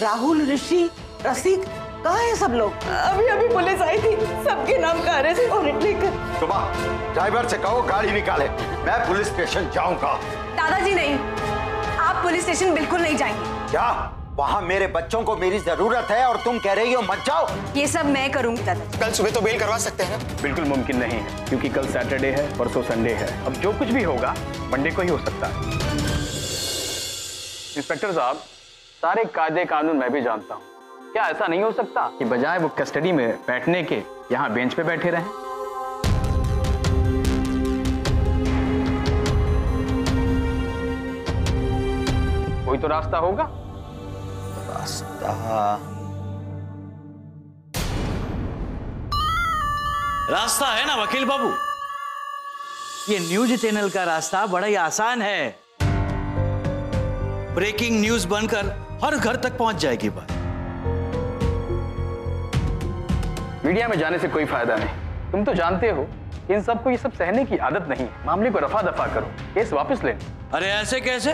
राहुल, ऋषि, रसिक, कहाँ है सब लोग? अभी अभी पुलिस आई थी, सबके नाम का अरेस्ट वारंट लेकर। सुबह ड्राइवर से कहो गाड़ी निकाले, मैं पुलिस स्टेशन जाऊंगा। दादाजी नहीं, आप पुलिस स्टेशन बिल्कुल नहीं जाएंगे। क्या? वहाँ मेरे बच्चों को मेरी जरूरत है और तुम कह रही हो मत जाओ? ये सब मैं करूंगी दादाजी। कल सुबह तो बेल करवा सकते हैं ना? बिल्कुल मुमकिन नहीं है, क्योंकि कल सैटरडे है, परसों संडे है। अब जो कुछ भी होगा मंडे को ही हो सकता है। इंस्पेक्टर साहब, सारे कायदे कानून मैं भी जानता हूँ। क्या ऐसा नहीं हो सकता कि बजाय वो कस्टडी में बैठने के यहाँ बेंच पे बैठे रहें? कोई तो रास्ता होगा। रास्ता है ना वकील बाबू, ये न्यूज चैनल का रास्ता बड़ा ही आसान है। ब्रेकिंग न्यूज बनकर हर घर तक पहुंच जाएगी बात। मीडिया में जाने से कोई फायदा नहीं। तुम तो जानते हो इन सबको ये सब सहने की आदत नहीं है। मामले को रफा दफा करो, केस वापस ले। अरे ऐसे कैसे?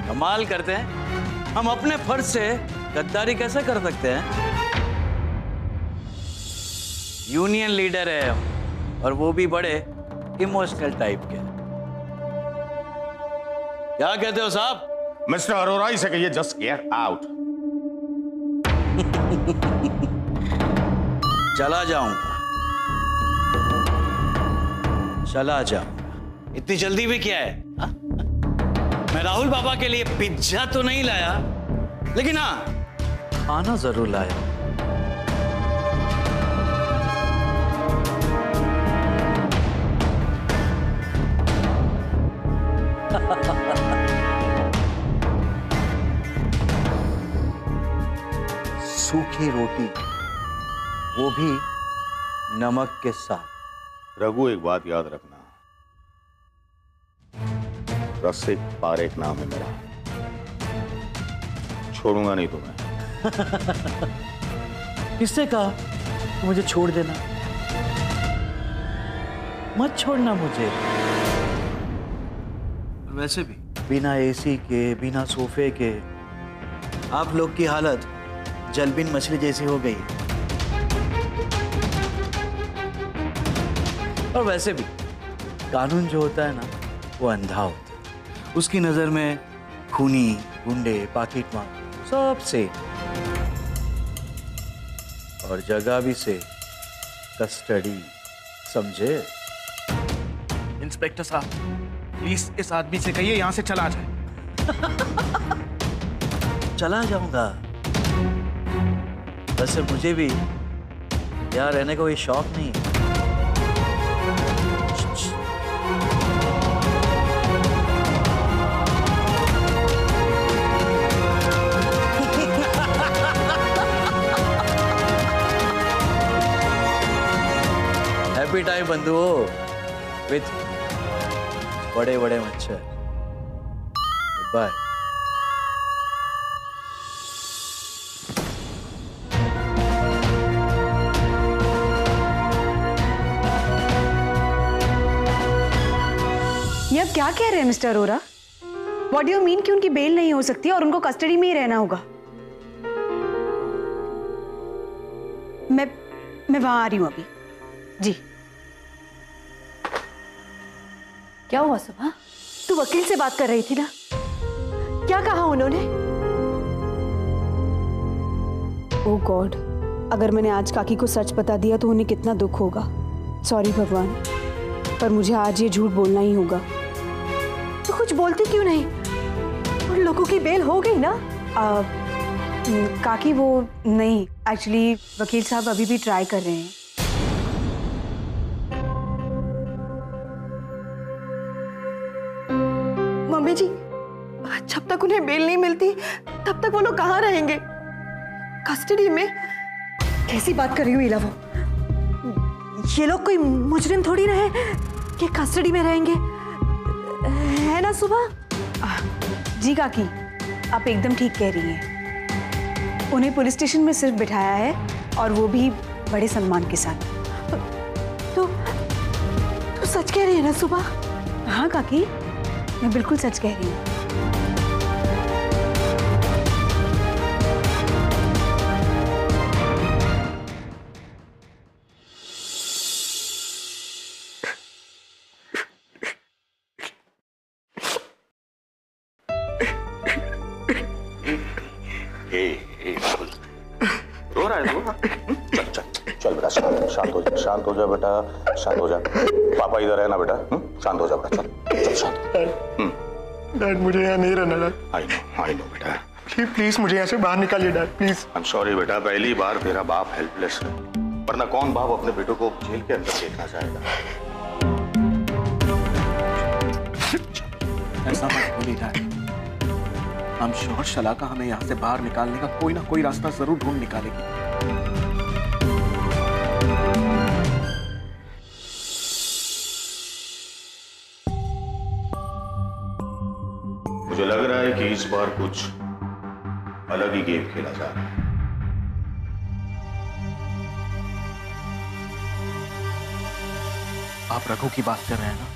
कमाल करते हैं, हम अपने फर्ज से गद्दारी कैसे कर सकते हैं? यूनियन लीडर है और वो भी बड़े इमोशनल टाइप के। क्या कहते हो साहब? मिस्टर अरोरा से कहिए जस्ट गेट आउट। चला जाऊंगा, चला जाऊंगा। इतनी जल्दी भी क्या है? हा? मैं राहुल बाबा के लिए पिज्जा तो नहीं लाया, लेकिन हाँ खाना जरूर लाया। सूखी रोटी, वो भी नमक के साथ। रघु, एक बात याद रखना, रसिक पारेख नाम है मेरा, छोड़ूंगा नहीं तुम्हें। किससे कहा मुझे छोड़ देना? मत छोड़ना मुझे। वैसे भी बिना एसी के, बिना सोफे के आप लोग की हालत जलबिन मछली जैसी हो गई। और वैसे भी कानून जो होता है ना, वो अंधा होता है। उसकी नजर में खूनी, गुंडे, पाकिटमार सब से, और जगह भी से कस्टडी, समझे? इंस्पेक्टर साहब, प्लीज इस आदमी से कहिए यहाँ से चला जाए। चला जाऊंगा। वैसे मुझे भी यहाँ रहने का कोई शौक नहीं है। हैप्पी टाइम बंधुओं, विथ बड़े बड़े मच्छर। बाय। ये अब क्या कह रहे हैं mister Arora? What do you mean कि उनकी बेल नहीं हो सकती और उनको कस्टडी में ही रहना होगा? मैं वहां आ रही हूं अभी। जी। क्या हुआ सुबह? तू वकील से बात कर रही थी ना? क्या कहा उन्होंने? ओह गॉड, अगर मैंने आज काकी को सच बता दिया तो उन्हें कितना दुख होगा। सॉरी भगवान, पर मुझे आज ये झूठ बोलना ही होगा। तो कुछ बोलती क्यों नहीं? उन लोगों की बेल हो गई ना? काकी वो नहीं, एक्चुअली वकील साहब अभी भी ट्राई कर रहे हैं। मम्मी जी, जब तक उन्हें बेल नहीं मिलती तब तक वो लोग कहाँ रहेंगे? कस्टडी में? कैसी बात कर रही हो इलावो? ये लोग कोई मुजरिम थोड़ी ना है कि कस्टडी में रहेंगे, है ना सुबह? जी काकी, आप एकदम ठीक कह रही हैं। उन्हें पुलिस स्टेशन में सिर्फ बिठाया है, और वो भी बड़े सम्मान के साथ। तो सच कह रही है ना सुबह? हाँ काकी, मैं बिल्कुल सच कह रही हूँ। बेटा, शांत हो जा, शांत हो जा बेटा, शांत हो जा। पापा इधर है ना बेटा? शांत हो जा बेटा, चल चल शांत। डैड मुझे यहाँ नहीं रहना डैड। आई नो बेटा। प्लीज मुझे यहाँ से बाहर निकालिए dad, please. I am sorry बेटा, पहली बार तेरा बाप हेल्पलेस है, वरना कौन बाप अपने बेटों को जेल के अंदर देखना चाहेगा। ऐसा मत बोलिए डैड। I'm sure शलाका हमें यहाँ से बाहर निकालने का कोई ना कोई रास्ता जरूर ढूंढ निकालेगी। मुझे लग रहा है कि इस बार कुछ अलग ही गेम खेला जा रहा है। आप रघु की बात कर रहे हैं ना?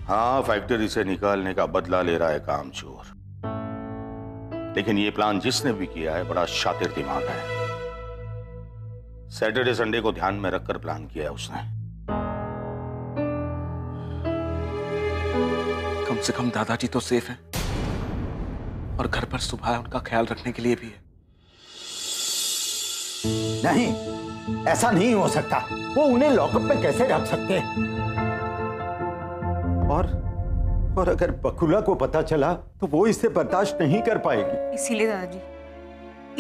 हाँ, फैक्ट्री से निकालने का बदला ले रहा है कामचोर। लेकिन ये प्लान जिसने भी किया है बड़ा शातिर दिमाग है। सैटरडे संडे को ध्यान में रखकर प्लान किया है उसने। कम से कम दादाजी तो सेफ हैं और घर पर सुबह उनका ख्याल रखने के लिए भी है। नहीं, ऐसा नहीं हो सकता। वो उन्हें लॉकअप में कैसे रख सकते हैं? और अगर बकुला को पता चला तो वो इसे बर्दाश्त नहीं कर पाएगी। इसीलिए दादाजी,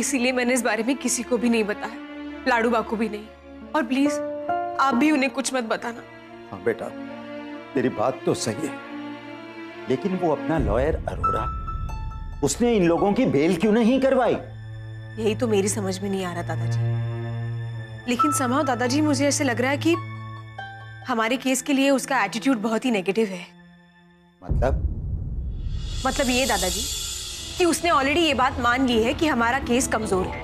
इसीलिए मैंने इस बारे में किसी को भी नहीं बताया, लाडू बा को भी नहीं। और प्लीज आप भी उन्हें कुछ मत बताना। हाँ बेटा, तेरी बात तो सही है, लेकिन वो अपना लॉयर अरोरा, उसने इन लोगों की बेल क्यों नहीं करवाई? यही तो मेरी समझ में नहीं आ रहा दादाजी। लेकिन समाओ दादाजी, मुझे ऐसे लग रहा है कि हमारे केस के लिए उसका एटीट्यूड बहुत ही नेगेटिव है। मतलब ये दादाजी कि उसने ऑलरेडी ये बात मान ली है कि हमारा केस कमजोर है।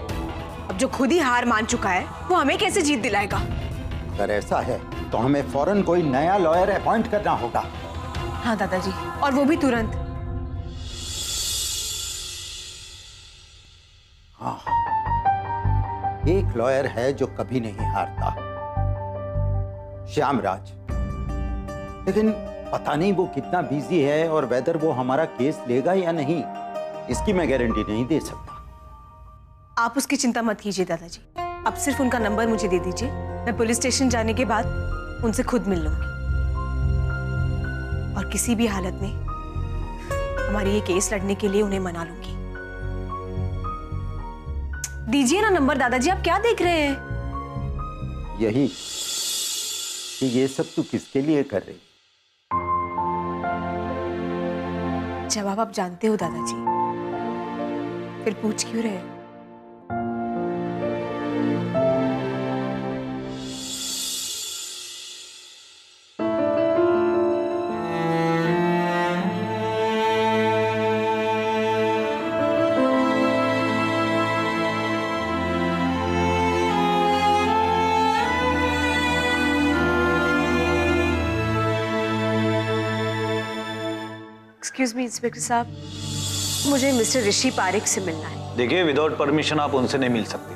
अब जो खुद ही हार मान चुका है वो हमें कैसे जीत दिलाएगा? अगर ऐसा है तो हमें फौरन कोई नया लॉयर अपॉइंट करना होगा। हाँ दादाजी, और वो भी तुरंत। हाँ, एक लॉयर है जो कभी नहीं हारता, श्यामराज। लेकिन पता नहीं वो कितना बिजी है और वेदर वो हमारा केस लेगा या नहीं, इसकी मैं गारंटी नहीं दे सकता। आप उसकी चिंता मत कीजिए दादाजी, अब सिर्फ उनका नंबर मुझे दे दीजिए। मैं पुलिस स्टेशन जाने के बाद उनसे खुद मिल लूंगी और किसी भी हालत में हमारी ये केस लड़ने के लिए उन्हें मना लूंगी। दीजिए ना नंबर दादाजी, आप क्या देख रहे हैं? यही कि ये सब तू किसके लिए कर रही? जवाब आप जानते हो दादाजी, फिर पूछ क्यों रहे? एक्सक्यूज मी इंस्पेक्टर साहब, मुझे मिस्टर ऋषि पारिक से मिलना है। देखिए, विदाउट परमिशन आप उनसे नहीं मिल सकती।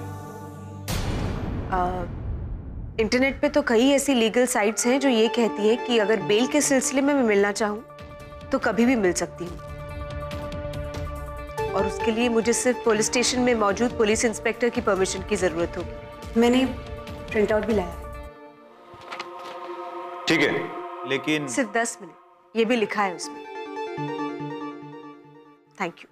इंटरनेट पे तो कई ऐसी लीगल साइट्स हैं जो ये कहती है कि अगर बेल के सिलसिले में मैं मिलना चाहूँ तो कभी भी मिल सकती हूँ, और उसके लिए मुझे सिर्फ पुलिस स्टेशन में मौजूद पुलिस इंस्पेक्टर की परमिशन की जरूरत होगी। मैंने प्रिंट आउट भी लाया है। ठीक है, लेकिन सिर्फ 10 मिनट, ये भी लिखा है उसमें। Thank you.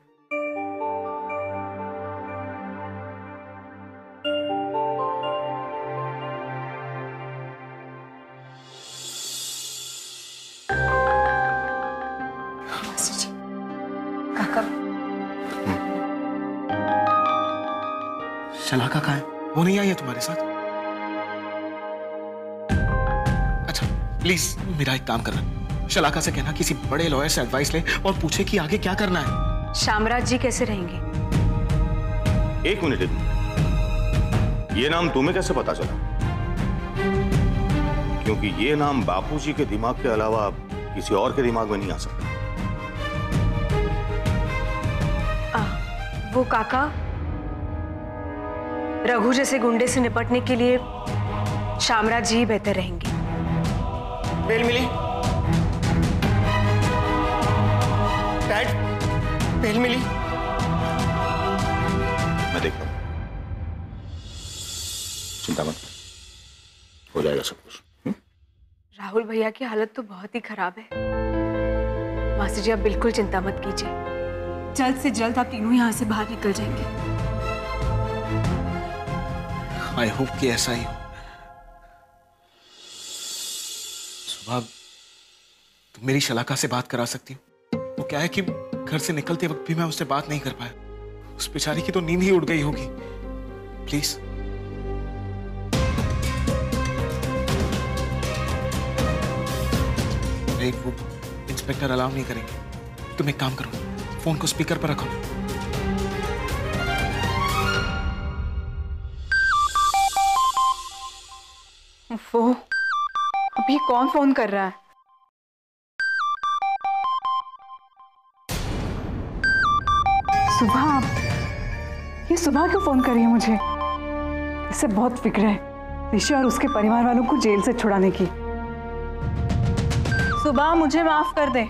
काका, शलाका कहाँ है? वो नहीं आई है तुम्हारे साथ? अच्छा प्लीज मेरा एक काम करना, शलाका से कहना किसी बड़े लॉयर से एडवाइस ले और पूछे कि आगे क्या करना है। श्यामराज जी कैसे रहेंगे? एक मिनट, ये नाम तुम्हें कैसे पता चला? क्योंकि ये नाम बापूजी के दिमाग के अलावा किसी और के दिमाग में नहीं आ सकता। वो काका, रघु जैसे गुंडे से निपटने के लिए श्यामराज जी बेहतर रहेंगे। बेल मिली? डैड, बेल मिली? मैं देखता हूं, चिंता मत कर। हो जाएगा सब कुछ। राहुल भैया की हालत तो बहुत ही खराब है। मासी जी आप बिल्कुल चिंता मत कीजिए, जल्द से जल्द आप तीनों यहाँ से बाहर निकल जाएंगे। आई होप कि ऐसा ही हो। सुबह तुम मेरी शलाका से बात करा सकती हो? वो क्या है कि घर से निकलते वक्त भी मैं उससे बात नहीं कर पाया। उस बेचारी की तो नींद ही उड़ गई होगी। प्लीज। वो इंस्पेक्टर अलाउ नहीं करेंगे। तुम एक काम करो, फोन को स्पीकर पर रखो। वो अभी कौन फोन कर रहा है? सुबह, ये सुबह क्यों फोन कर रही है मुझे? इससे बहुत फिक्र है ऋषि और उसके परिवार वालों को जेल से छुड़ाने की। सुबह मुझे माफ कर दे,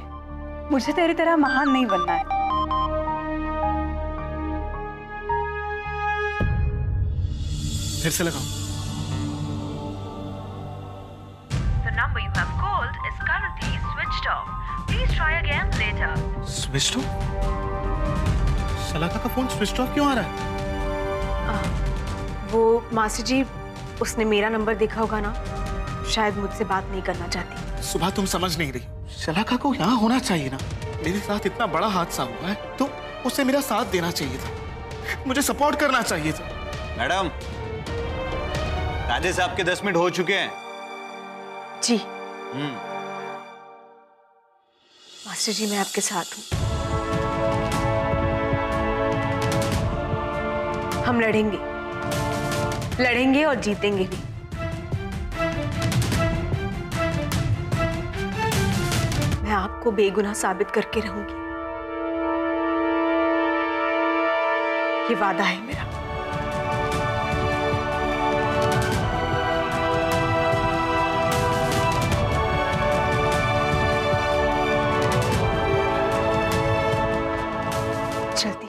मुझे तेरी तरह महान नहीं बनना है। फिर से लगाओ। The number you have called is currently switched off. Please try again later. Switch off? Shalaka का फोन स्विच ऑफ क्यों आ रहा है? वो मासी जी, उसने मेरा नंबर देखा होगा ना, शायद मुझसे बात नहीं करना चाहती। सुबह तुम समझ नहीं रही। शलाका को यहाँ होना चाहिए ना। मेरे साथ इतना बड़ा हादसा हुआ है तो उसे मेरा साथ देना चाहिए था, मुझे सपोर्ट करना चाहिए था। मैडम, राजेश साहब के 10 मिनट हो चुके हैं। जी मास्टर जी, मैं आपके साथ हूँ। हम लड़ेंगे, लड़ेंगे और जीतेंगे भी। मैं आपको बेगुनाह साबित करके रहूंगी, ये वादा है मेरा। चलती।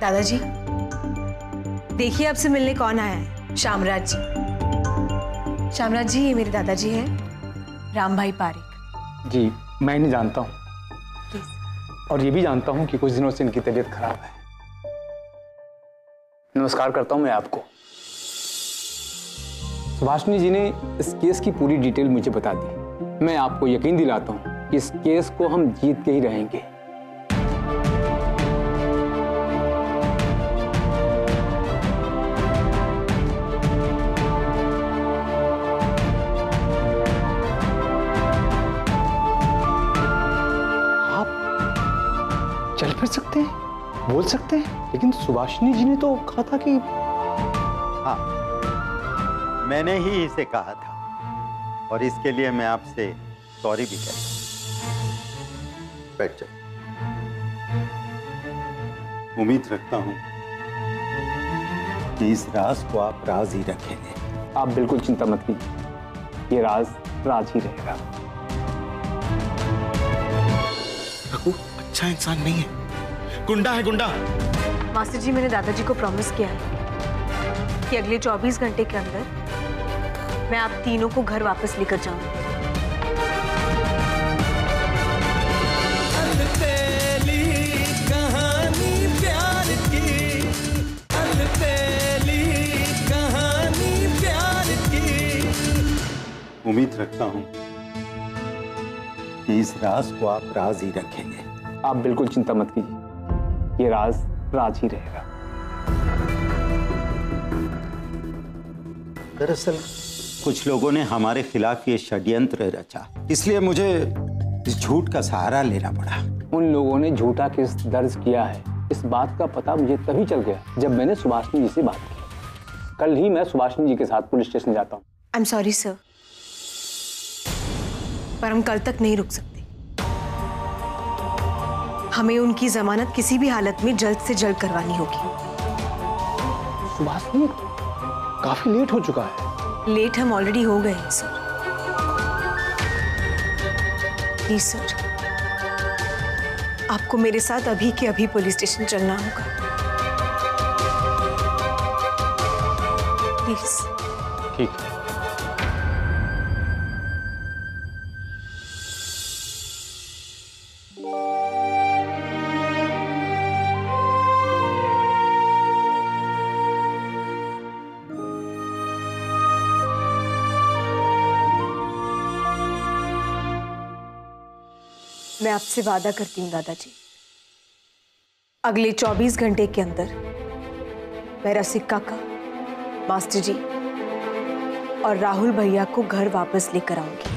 दादाजी, देखिए आपसे मिलने कौन आया है। श्यामराज जी। श्यामराज जी, ये मेरे दादाजी हैं, राम भाई पारिक। जी, मैं इन्हें जानता हूँ और ये भी जानता हूँ कि कुछ दिनों से इनकी तबीयत खराब है। नमस्कार करता हूँ मैं आपको। सुभाषिनी जी ने इस केस की पूरी डिटेल मुझे बता दी। मैं आपको यकीन दिलाता हूँ कि इस केस को हम जीत के ही रहेंगे। चल फिर सकते हैं, बोल सकते हैं, लेकिन सुभाषिनी जी ने तो कहा था कि हाँ, मैंने ही इसे कहा था और इसके लिए मैं आपसे सॉरी भी कहता हूं। बैठ जाओ। उम्मीद रखता हूं कि इस राज को आप राज ही रखेंगे। आप बिल्कुल चिंता मत कीजिए, ये राज राज ही रहेगा। रघु अच्छा इंसान नहीं है, गुंडा है, गुंडा। मास्टर जी, मैंने दादाजी को प्रॉमिस किया है कि अगले 24 घंटे के अंदर मैं आप तीनों को घर वापस लेकर जाऊंगी। उम्मीद रखता हूं कि इस राज को आप राज ही रखेंगे। आप बिल्कुल चिंता मत कीजिए, ये राज राज ही रहेगा। दरअसल कुछ लोगों ने हमारे खिलाफ ये षड्यंत्र रचा, इसलिए मुझे इस झूठ का सहारा लेना पड़ा। उन लोगों ने झूठा केस दर्ज किया है, इस बात का पता मुझे तभी चल गया जब मैंने सुभाषिनी जी से बात की। कल ही मैं सुभाषिनी जी के साथ पुलिस स्टेशन जाता हूँ। आई एम सॉरी सर, पर हम कल तक नहीं रुक सकते। हमें उनकी जमानत किसी भी हालत में जल्द से जल्द करवानी होगी। सुभाषिनी, काफी लेट हो चुका है। लेट हम ऑलरेडी हो गए हैं सर। प्लीज सर, आपको मेरे साथ अभी के अभी पुलिस स्टेशन चलना होगा। प्लीज। ठीक है। मैं आपसे वादा करती हूँ दादाजी, अगले 24 घंटे के अंदर मैं रसिक काका, मास्टर जी और राहुल भैया को घर वापस लेकर आऊंगी।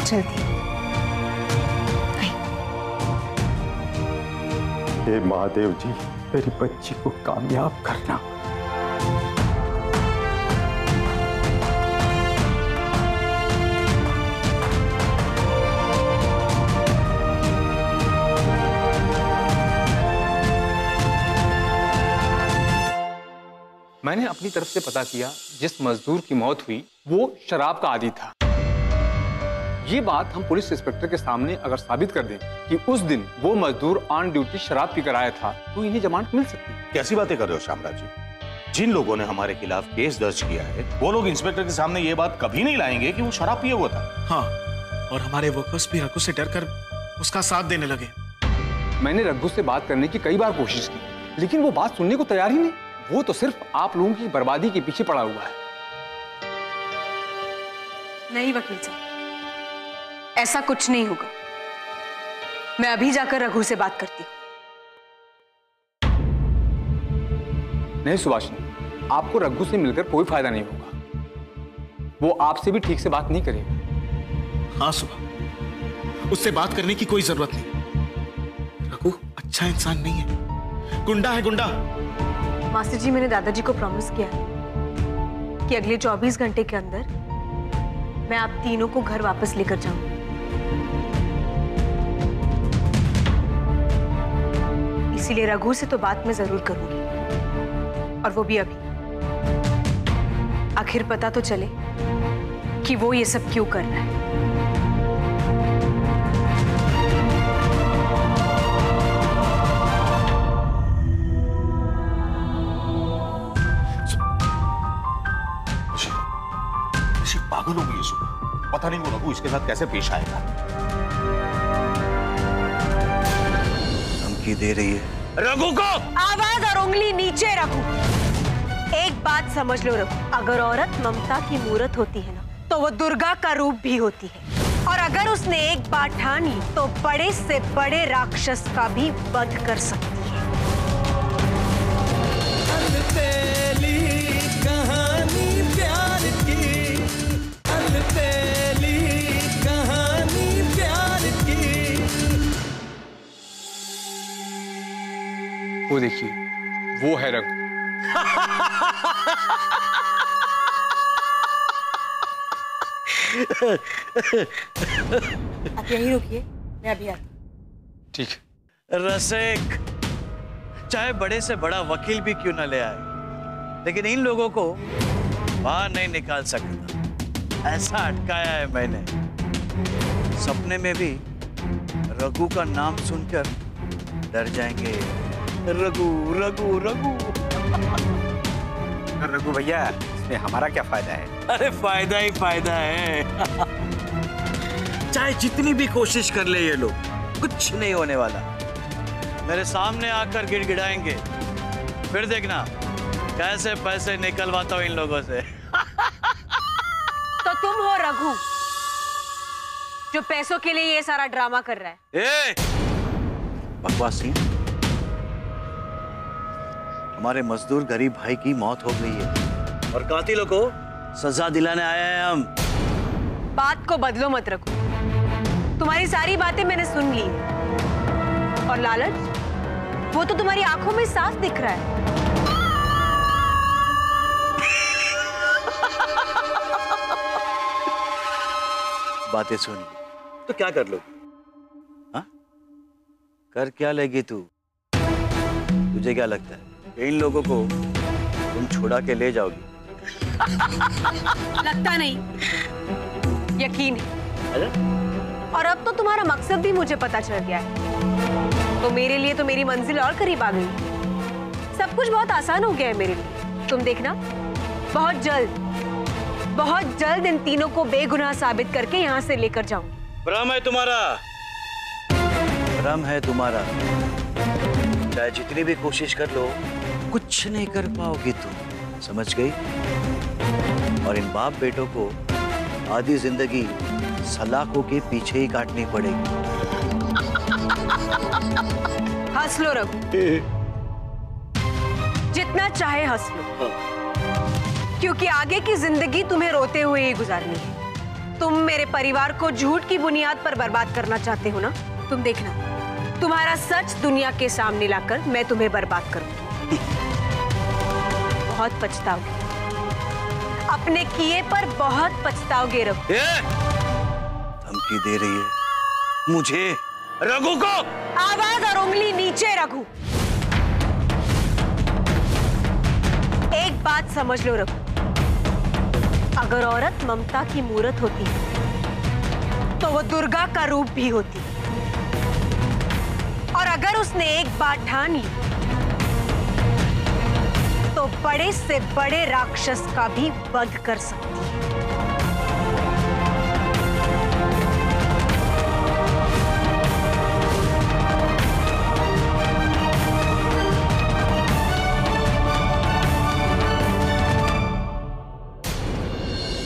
जल्दी। हे महादेव जी, मेरी बच्ची को कामयाब करना। मैंने अपनी तरफ से पता किया, जिस मजदूर की मौत हुई वो शराब का आदी था। ये बात हम पुलिस इंस्पेक्टर के सामने अगर साबित कर दें कि उस दिन वो मजदूर ऑन ड्यूटी शराब पीकर आया था, तो इन्हें जमानत मिल सकती है। कैसी बातें कर रहे हो शामराज जी? जिन लोगों ने हमारे खिलाफ केस दर्ज किया है वो लोग इंस्पेक्टर के सामने ये बात कभी नहीं लाएंगे कि वो शराब पिए हुआ था। हाँ, और हमारे वर्कर्स भी रघु से डरकर उसका साथ देने लगे। मैंने रघु से बात करने की कई बार कोशिश की, लेकिन वो बात सुनने को तैयार ही नहीं। वो तो सिर्फ आप लोगों की बर्बादी के पीछे पड़ा हुआ है। नहीं वकील साहब, ऐसा कुछ नहीं होगा। मैं अभी जाकर रघु से बात करती हूँ। नहीं सुभाषिनी, आपको रघु से मिलकर कोई फायदा नहीं होगा। वो आपसे भी ठीक से बात नहीं करेगा। हाँ सुबह, उससे बात करने की कोई जरूरत नहीं। रघु अच्छा इंसान नहीं है, गुंडा है, गुंडा। मास्टर जी, मैंने दादाजी को प्रॉमिस किया है कि अगले 24 घंटे के अंदर मैं आप तीनों को घर वापस लेकर जाऊंगी। इसीलिए रघु से तो बात मैं जरूर करूंगी, और वो भी अभी। आखिर पता तो चले कि वो ये सब क्यों कर रहा है। पागल हो गई सुबह, पता नहीं वो रघु इसके साथ कैसे पेश आएगा। धमकी दे रही है रघु को। आवाज और उंगली नीचे रखो। एक बात समझ लो रघु, अगर औरत ममता की मूरत होती है ना, तो वो दुर्गा का रूप भी होती है। और अगर उसने एक बात ठान ली तो बड़े से बड़े राक्षस का भी वध कर सकती है। वो देखिए, वो है रघु। आप यहीं रुकिए, मैं अभी आता। ठीक। रसिक, चाहे बड़े से बड़ा वकील भी क्यों ना ले आए, लेकिन इन लोगों को बाहर नहीं निकाल सकता। ऐसा अटकाया है मैंने। सपने में भी रघु का नाम सुनकर डर जाएंगे। रघु रघु रघु। रघु भैया, इसमें हमारा क्या फायदा है? अरे फायदा ही फायदा है। चाहे जितनी भी कोशिश कर ले ये लोग, कुछ नहीं होने वाला। मेरे सामने आकर गिड़गिड़ाएंगे, फिर देखना कैसे पैसे निकलवाता हूं इन लोगों से। तो तुम हो रघु जो पैसों के लिए ये सारा ड्रामा कर रहा है। बकवास नहीं। हमारे मजदूर गरीब भाई की मौत हो गई है और कातिलों को सजा दिलाने आए हैं हम। बात को बदलो मत रखो, तुम्हारी सारी बातें मैंने सुन ली और लालच वो तो तुम्हारी आंखों में साफ दिख रहा है। बातें सुन तो क्या कर लोगी? हाँ? कर क्या लेगी तू? तुझे क्या लगता है इन लोगों को तुम छुड़ा के ले जाओगी? लगता नहीं, यकीन है। और अब तो तुम्हारा मकसद भी मुझे पता चल गया है। तो मेरे लिए तो मेरी मंजिल और करीब आ गई। सब कुछ बहुत आसान हो गया है मेरे लिए। तुम देखना, बहुत जल्द इन तीनों को बेगुनाह साबित करके यहाँ से लेकर जाऊंगी। भ्रम है तुम्हारा, भ्रम है तुम्हारा। चाहे जितनी भी कोशिश कर लो, कुछ नहीं कर पाओगी तुम, समझ गई? और इन बाप बेटों को आधी जिंदगी सलाखों के पीछे ही काटनी पड़ेगी। हंस लो रघु, जितना चाहे हंस लो, क्योंकि आगे की जिंदगी तुम्हें रोते हुए ही गुजारनी है। तुम मेरे परिवार को झूठ की बुनियाद पर बर्बाद करना चाहते हो ना? तुम देखना, तुम्हारा सच दुनिया के सामने लाकर मैं तुम्हें बर्बाद करूंगी। बहुत पछताओगे, अपने किए पर बहुत पछताओगे रघु। धमकी दे रही है मुझे, रघु को? आवाज और उंगली नीचे रघु। एक बात समझ लो रघु, अगर औरत ममता की मूरत होती है तो वो दुर्गा का रूप भी होती है। और अगर उसने एक बात ठान ली तो बड़े से बड़े राक्षस का भी वध कर सकती है।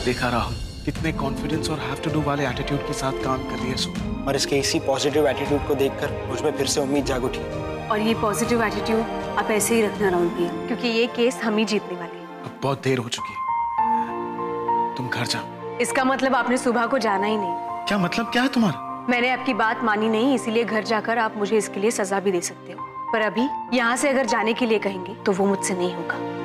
देखा राहुल, कितने कॉन्फिडेंस और हैव टू डू वाले एटीट्यूड के साथ काम कर रही है सुबह। और इसके इसी पॉजिटिव एटीट्यूड को देखकर मुझ में फिर से उम्मीद जाग उठी। और ये पॉजिटिव एटीट्यूड आप ऐसे ही रखना राहुल भैया, क्योंकि ये केस हम ही जीतने वाले हैं। अब बहुत देर हो चुकी है, तुम घर जाओ। इसका मतलब आपने सुबह को जाना ही नहीं? क्या मतलब क्या है तुम्हारा? मैंने आपकी बात मानी नहीं, इसीलिए घर जाकर आप मुझे इसके लिए सजा भी दे सकते हो। पर अभी यहाँ से अगर जाने के लिए कहेंगे तो वो मुझसे नहीं होगा।